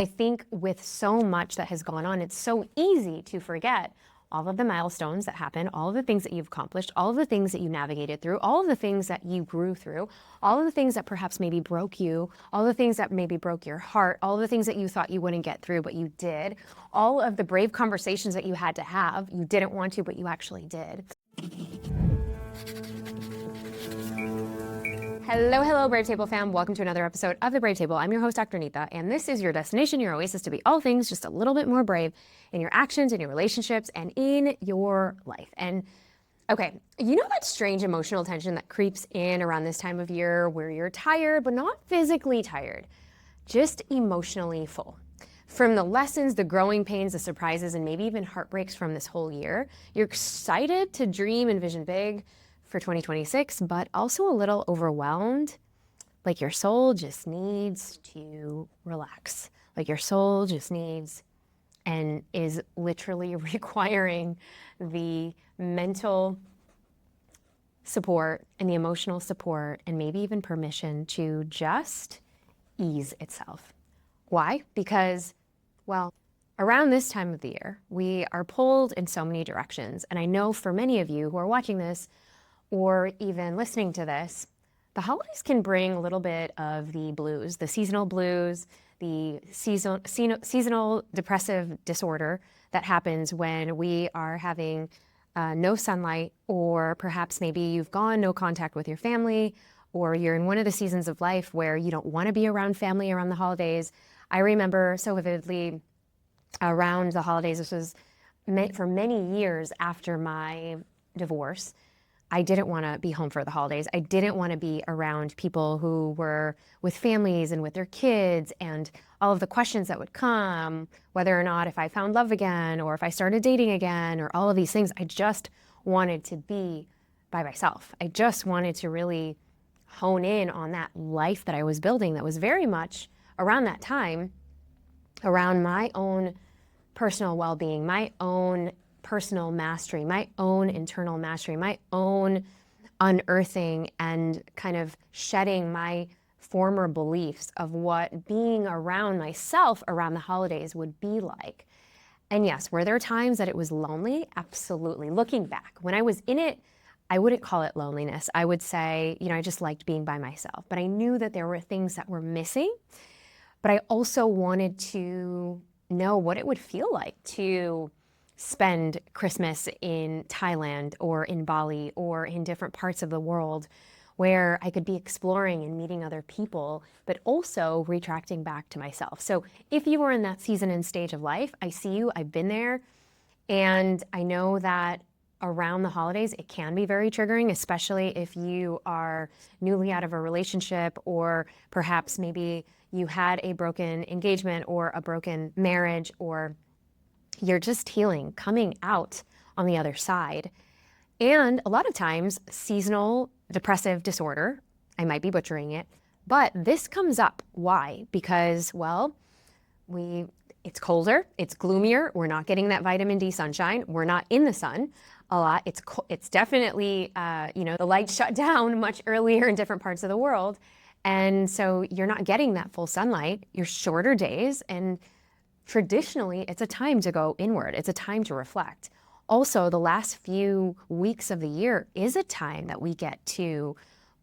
I think with so much that has gone on, it's so easy to forget all of the milestones that happen, all of the things that you've accomplished, all of the things that you navigated through, all of the things that you grew through, all of the things that perhaps maybe broke you, all the things that maybe broke your heart, all of the things that you thought you wouldn't get through, but you did, all of the brave conversations that you had to have, you didn't want to, but you actually did. Hello, Brave Table fam. Welcome to another episode of the Brave Table. I'm your host, Dr. Neeta, and this is your destination, your oasis to be all things just a little bit more brave in your actions, in your relationships, and in your life. And okay, you know that strange emotional tension that creeps in around this time of year where you're tired, but not physically tired, just emotionally full. From the lessons, the growing pains, the surprises, and maybe even heartbreaks from this whole year, you're excited to dream and vision big for 2026, but also a little overwhelmed. Like your soul just needs to relax. Like your soul just needs and is literally requiring the mental support and the emotional support and maybe even permission to just ease itself. Why? Because, well, around this time of the year, we are pulled in so many directions. And I know for many of you who are watching this or even listening to this, the holidays can bring a little bit of the blues, the seasonal blues, the seasonal depressive disorder that happens when we are having no sunlight, or perhaps maybe you've gone no contact with your family, or you're in one of the seasons of life where you don't want to be around family around the holidays. I remember so vividly around the holidays, this was for many years after my divorce, I didn't want to be home for the holidays. I didn't want to be around people who were with families and with their kids and all of the questions that would come, whether or not if I found love again or if I started dating again or all of these things. I just wanted to be by myself. I just wanted to really hone in on that life that I was building that was very much around that time, around my own personal well-being, my own personal mastery, my own internal mastery, my own unearthing and kind of shedding my former beliefs of what being around myself around the holidays would be like. And yes, were there times that it was lonely? Absolutely. Looking back, when I was in it, I wouldn't call it loneliness. I would say, I just liked being by myself, but I knew that there were things that were missing. But I also wanted to know what it would feel like to spend Christmas in Thailand or in Bali or in different parts of the world where I could be exploring and meeting other people, but also retracting back to myself. So if you are in that season and stage of life, I see you, I've been there, and I know that around the holidays, it can be very triggering, especially if you are newly out of a relationship, or perhaps maybe you had a broken engagement or a broken marriage, or you're just healing, coming out on the other side. And a lot of times, seasonal depressive disorder, I might be butchering it, but this comes up. Why? Because, well, it's colder, it's gloomier, we're not getting that vitamin D sunshine, we're not in the sun a lot. It's definitely, the lights shut down much earlier in different parts of the world. And so you're not getting that full sunlight, you're shorter days, and traditionally, it's a time to go inward. It's a time to reflect. Also, the last few weeks of the year is a time that we get to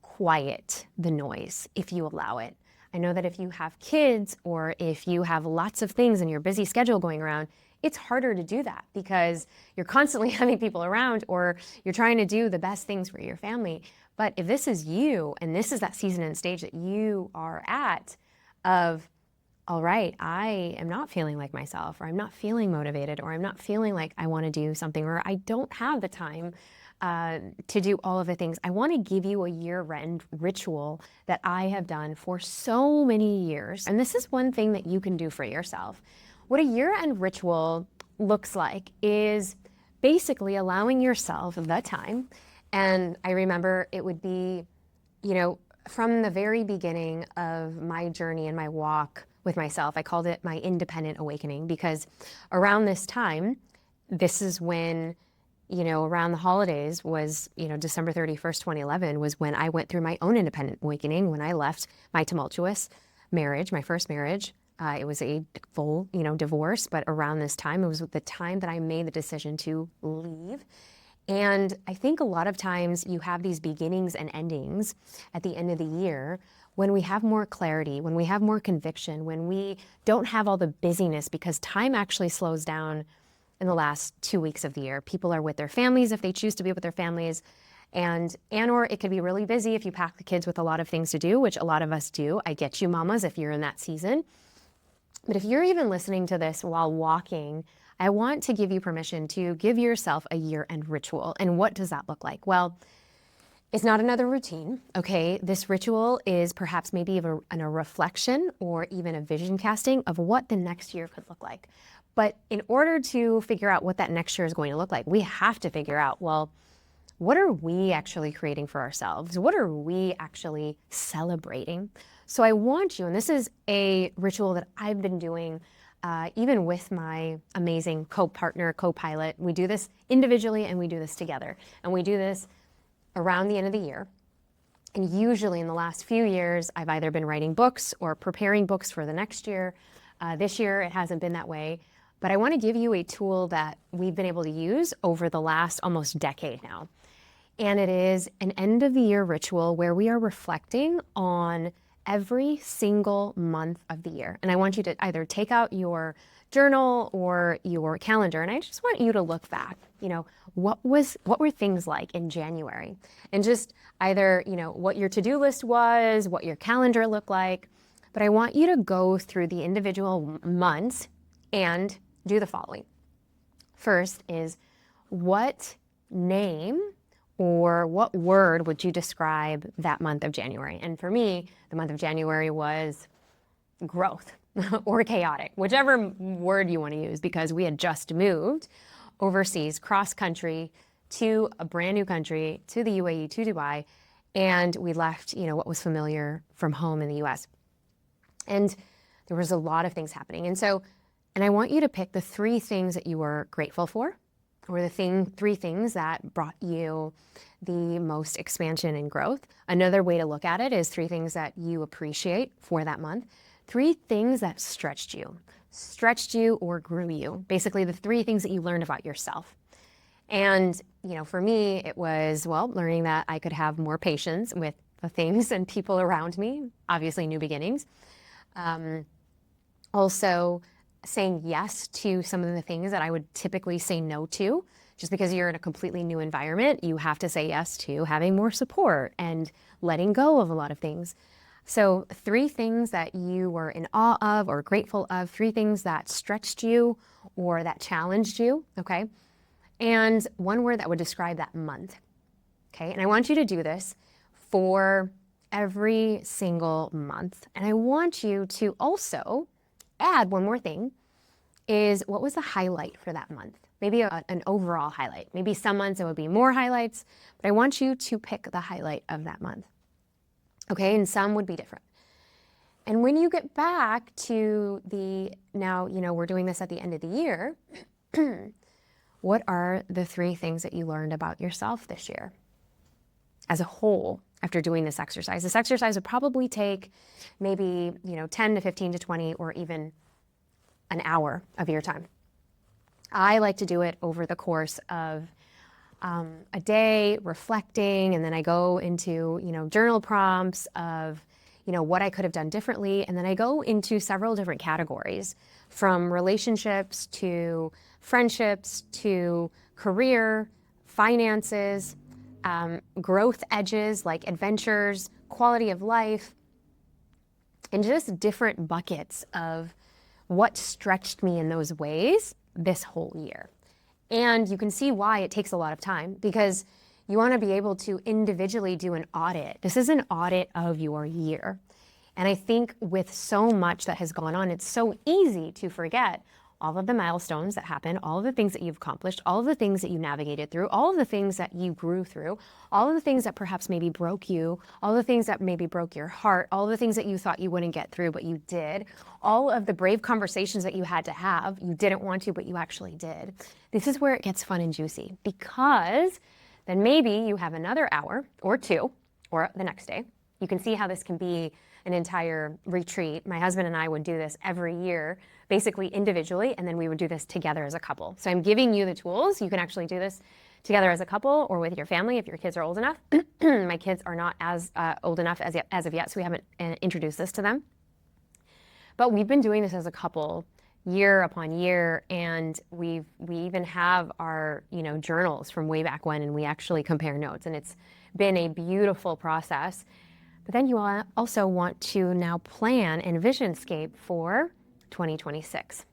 quiet the noise, if you allow it. I know that if you have kids or if you have lots of things in your busy schedule going around, it's harder to do that because you're constantly having people around or you're trying to do the best things for your family. But if this is you and this is that season and stage that you are at of, all right, I am not feeling like myself, or I'm not feeling motivated, or I'm not feeling like I want to do something, or I don't have the time to do all of the things. I want to give you a year-end ritual that I have done for so many years. And this is one thing that you can do for yourself. What a year-end ritual looks like is basically allowing yourself the time. And I remember it would be, from the very beginning of my journey and my walk with myself, I called it my independent awakening, because around this time, this is when, around the holidays was, December 31st, 2011 was when I went through my own independent awakening, when I left my tumultuous marriage, my first marriage, It was a full, divorce, but around this time, it was the time that I made the decision to leave. And I think a lot of times you have these beginnings and endings at the end of the year when we have more clarity, when we have more conviction, when we don't have all the busyness, because time actually slows down in the last 2 weeks of the year. People are with their families if they choose to be with their families. And/or it could be really busy if you pack the kids with a lot of things to do, which a lot of us do. I get you, mamas, if you're in that season. But if you're even listening to this while walking, I want to give you permission to give yourself a year-end ritual. And what does that look like? Well, it's not another routine, okay? This ritual is perhaps maybe a reflection or even a vision casting of what the next year could look like. But in order to figure out what that next year is going to look like, we have to figure out, well, what are we actually creating for ourselves? What are we actually celebrating? So I want you, and this is a ritual that I've been doing even with my amazing co-partner, co-pilot. We do this individually and we do this together. And we do this around the end of the year. And usually in the last few years, I've either been writing books or preparing books for the next year. This year, it hasn't been that way. But I want to give you a tool that we've been able to use over the last almost decade now. And it is an end of the year ritual where we are reflecting on every single month of the year. And I want you to either take out your journal or your calendar, and I just want you to look back. What were things like in January? And just either, what your to-do list was, what your calendar looked like. But I want you to go through the individual months and do the following. First is, what name or what word would you describe that month of January? And for me, the month of January was growth or chaotic, whichever word you want to use, because we had just moved overseas, cross country, to a brand new country, to the UAE, to Dubai, and we left, what was familiar from home in the US. And there was a lot of things happening. And I want you to pick the 3 things that you were grateful for, or the 3 things that brought you the most expansion and growth. Another way to look at it is 3 things that you appreciate for that month. 3 things that stretched you or grew you. Basically, the 3 things that you learned about yourself. And, for me, it was, learning that I could have more patience with the things and people around me, obviously new beginnings. Also, saying yes to some of the things that I would typically say no to. Just because you're in a completely new environment, you have to say yes to having more support and letting go of a lot of things. So 3 things that you were in awe of or grateful of, 3 things that stretched you or that challenged you, okay? And 1 word that would describe that month, okay? And I want you to do this for every single month. And I want you to also add 1 more thing, is what was the highlight for that month? Maybe an overall highlight. Maybe some months it would be more highlights, but I want you to pick the highlight of that month. Okay, and some would be different. And when you get back to now, we're doing this at the end of the year, what are the 3 things that you learned about yourself this year as a whole after doing this exercise? This exercise would probably take maybe, 10 to 15 to 20 or even an hour of your time. I like to do it over the course of a day, reflecting, and then I go into, journal prompts of, what I could have done differently. And then I go into several different categories, from relationships to friendships to career, finances, growth edges like adventures, quality of life, and just different buckets of what stretched me in those ways this whole year. And you can see why it takes a lot of time, because you want to be able to individually do an audit. This is an audit of your year. And I think with so much that has gone on, it's so easy to forget all of the milestones that happen, all of the things that you've accomplished, all of the things that you navigated through, all of the things that you grew through, all of the things that perhaps maybe broke you, all the things that maybe broke your heart, all the things that you thought you wouldn't get through, but you did, all of the brave conversations that you had to have, you didn't want to, but you actually did. This is where it gets fun and juicy, because then maybe you have another hour or 2, or the next day. You can see how this can be an entire retreat. My husband and I would do this every year, basically individually, and then we would do this together as a couple. So I'm giving you the tools. You can actually do this together as a couple or with your family if your kids are old enough. My kids are not as old enough as of yet, so we haven't introduced this to them. But we've been doing this as a couple year upon year, and we even have our journals from way back when, and we actually compare notes, and it's been a beautiful process. But then you also want to now plan and visionscape for 2026.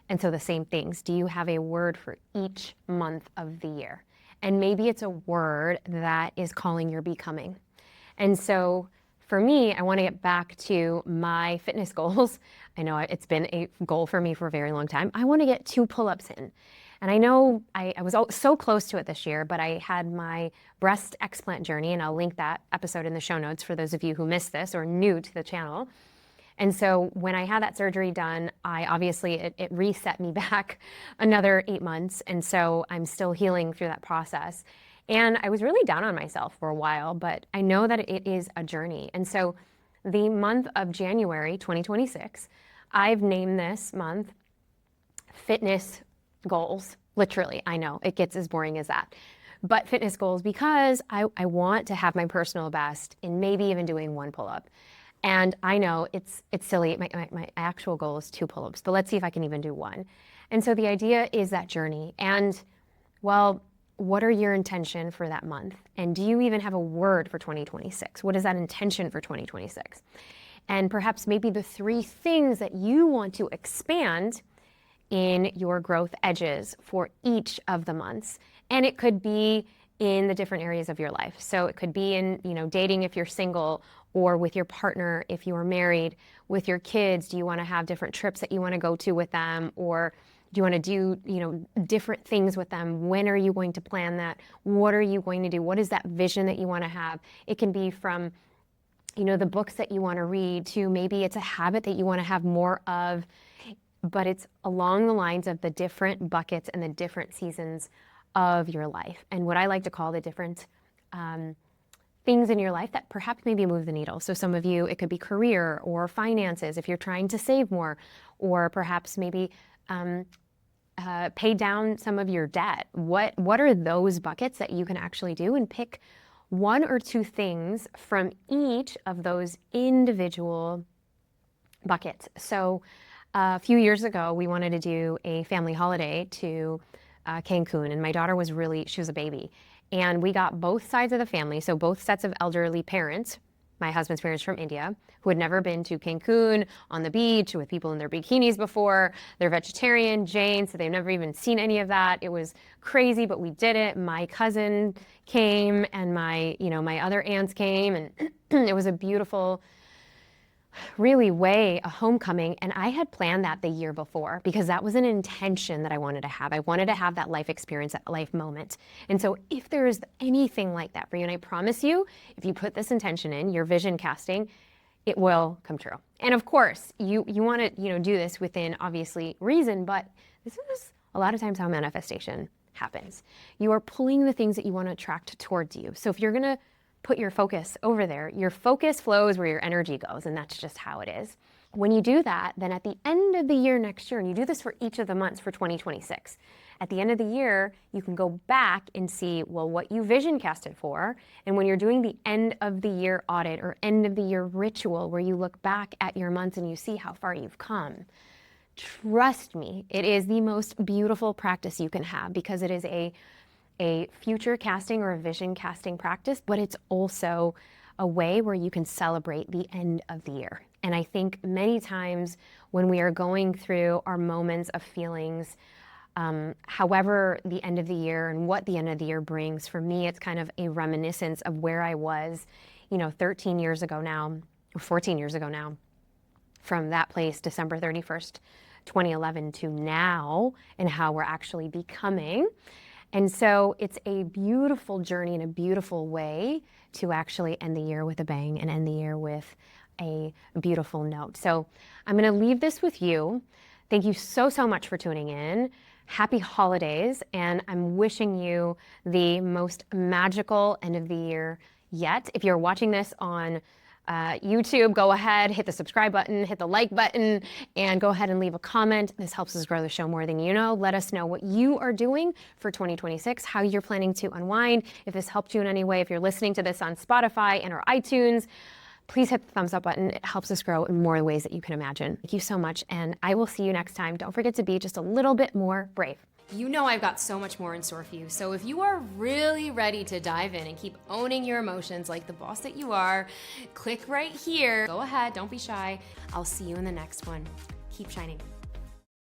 And so the same things. Do you have a word for each month of the year? And maybe it's a word that is calling your becoming. And so for me, I want to get back to my fitness goals. I know it's been a goal for me for a very long time. I want to get 2 pull-ups in. And I know I was so close to it this year, but I had my breast explant journey, and I'll link that episode in the show notes for those of you who missed this or new to the channel. And so when I had that surgery done, it reset me back another 8 months. And so I'm still healing through that process. And I was really down on myself for a while, but I know that it is a journey. And so the month of January 2026, I've named this month Fitness Goals. Literally, I know it gets as boring as that. But fitness goals, because I want to have my personal best in maybe even doing 1 pull-up. And I know it's silly. My actual goal is 2 pull-ups, but let's see if I can even do 1. And so the idea is that journey. And well, what are your intention for that month? And do you even have a word for 2026? What is that intention for 2026? And perhaps maybe the 3 things that you want to expand in your growth edges for each of the months. And it could be in the different areas of your life. So it could be in, dating if you're single, or with your partner if you are married, with your kids. Do you want to have different trips that you want to go to with them? Or do you want to do, different things with them? When are you going to plan that? What are you going to do? What is that vision that you want to have? It can be from, the books that you want to read to maybe it's a habit that you want to have more of, but it's along the lines of the different buckets and the different seasons of your life. And what I like to call the different things in your life that perhaps maybe move the needle. So some of you, it could be career or finances if you're trying to save more, or perhaps maybe pay down some of your debt. What are those buckets that you can actually do, and pick 1 or 2 things from each of those individual buckets. So a few years ago, we wanted to do a family holiday to Cancun, and my daughter she was a baby. And we got both sides of the family, so both sets of elderly parents, my husband's parents from India, who had never been to Cancun on the beach with people in their bikinis before. They're vegetarian, Jane, so they've never even seen any of that. It was crazy, but we did it. My cousin came, and my other aunts came, and it was a beautiful, really a homecoming. And I had planned that the year before because that was an intention that I wanted to have. I wanted to have that life experience, that life moment. And so if there is anything like that for you, and I promise you, if you put this intention in, your vision casting, it will come true. And of course, you want to do this within obviously reason, but this is a lot of times how manifestation happens. You are pulling the things that you want to attract towards you. So if you're going to put your focus over there, your focus flows where your energy goes, and that's just how it is. When you do that, then at the end of the year next year, and you do this for each of the months for 2026, at the end of the year, you can go back and see, well, what you vision casted for. And when you're doing the end of the year audit or end of the year ritual, where you look back at your months and you see how far you've come, trust me, it is the most beautiful practice you can have, because it is a future casting or a vision casting practice, but it's also a way where you can celebrate the end of the year. And I think many times when we are going through our moments of feelings, however the end of the year and what the end of the year brings, for me, it's kind of a reminiscence of where I was, 13 years ago now, or 14 years ago now, from that place, December 31st, 2011 to now, and how we're actually becoming. And so it's a beautiful journey and a beautiful way to actually end the year with a bang and end the year with a beautiful note. So I'm going to leave this with you. Thank you so, so much for tuning in. Happy holidays. And I'm wishing you the most magical end of the year yet. If you're watching this on YouTube, go ahead, hit the subscribe button, hit the like button, and go ahead and leave a comment. This helps us grow the show more than you know. Let us know what you are doing for 2026, how you're planning to unwind. If this helped you in any way, if you're listening to this on Spotify and or iTunes, please hit the thumbs up button. It helps us grow in more ways that you can imagine. Thank you so much, and I will see you next time. Don't forget to be just a little bit more brave. You know I've got so much more in store for you, so if you are really ready to dive in and keep owning your emotions like the boss that you are, click right here. Go ahead, don't be shy. I'll see you in the next one. Keep shining.